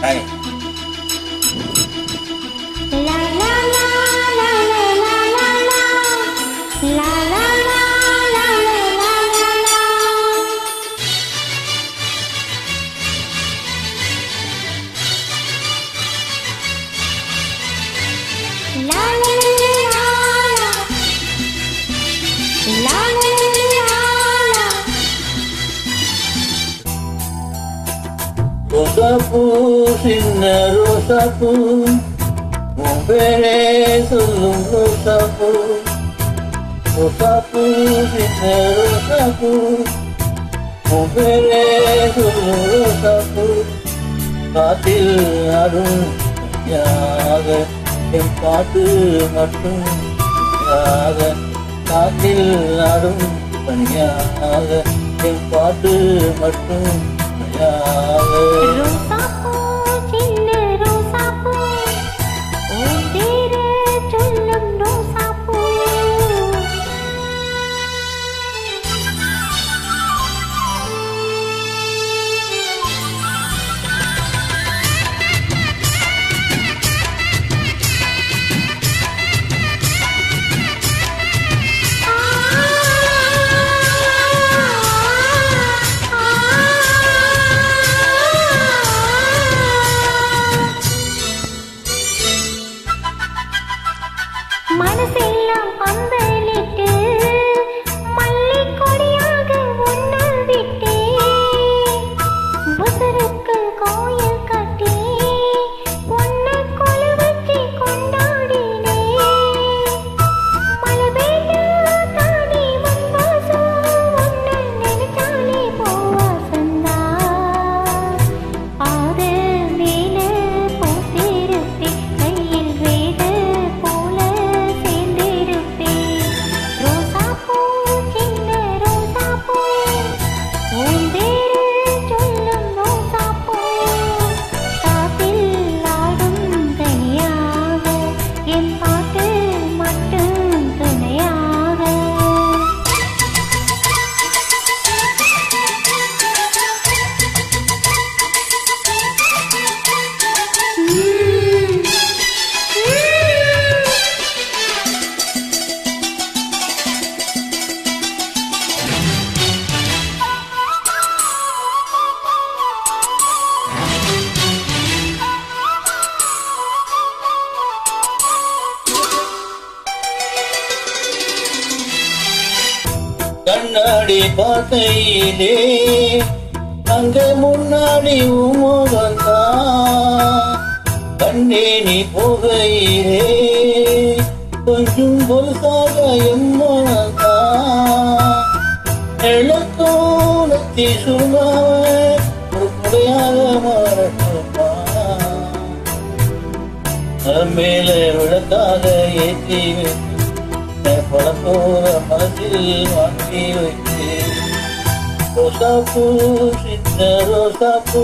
Hai. La la la la la la la la la la la la la la la. La la la la la la la. ரோசாப்பூ சின்ன ரோசாப்பூ உன் பேரே சொல்லும் ரோசாப்பூ. ரோசாப்பூ சின்ன ரோசாப்பூ உன் பேரே சொல்லும் ரோசாப்பூ. காத்தில் ஆடும் யாக என் பாட்டு மட்டும் யாக. காத்தில் ஆடும் பணியாக என் பாட்டு மட்டும் ரோசாப்பூ சின்ன ரோசாப்பூ உன் பேரே சொல்லும் ரோசாப்பூ. மனசெல்லாம் பந்தலிட்டு மல்லிக் கொடியாக உன்னை விட்டே. உசுருக்கு கோயில் கட்டி உன்னை கொலு வச்சு கொண்டாடினே. மழை பெய்யா தானே மண் வாசம் உன்னை நினைச்சாலே போவாசந்தா. பாத மேல போத்திருப்பே கையில் வேத போல சேர்ந்திருப்பே. ரோசாப்பூ சின்ன ரோசாப்பூ உன் பேரு சொல்லும் ரோசாப்பூ. காத்தில் ஆடும் தனியாக என் பாட்டு மட்டும் துணையாக. கண்ணாடி பார்த்தையிலே அங்க முன்னாடி உமோகந்தான். கண்ணே நீ போகையிலே கொஞ்சம் பொருசாக எம்மோகந்தான். எழுத்தோனத்தி சுருமாவ ஒரு குடையாக மாறட்டுமா. மேல விளக்காக ஏற்றி வைத்து பழத்தோர மனசில் வாங்கி வைத்து. ரோசாப்பூ சின்ன ரோசாப்பூ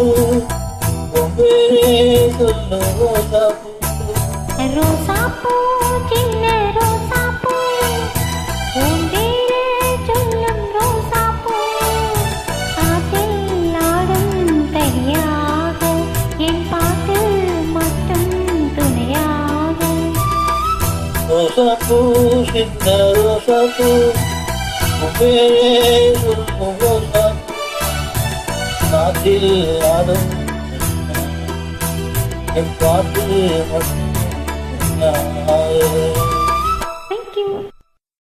உன் பேரே சொல்லும் ரோசாப்பூ. ரோசாப்பூ சின்ன ரோசாப்பூ உன் பேரே சொல்லும் ரோசாப்பூ. காற்றில் ஆடும் தனியாக என் பாட்டு மட்டும் துணையாக. ரோசாப்பூ சின்ன ரோசாப்பூ உன் பேரே சொல்லும் ரோசாப்பூ. காற்றில் ஆடும் என் பாட்டு மட்டும்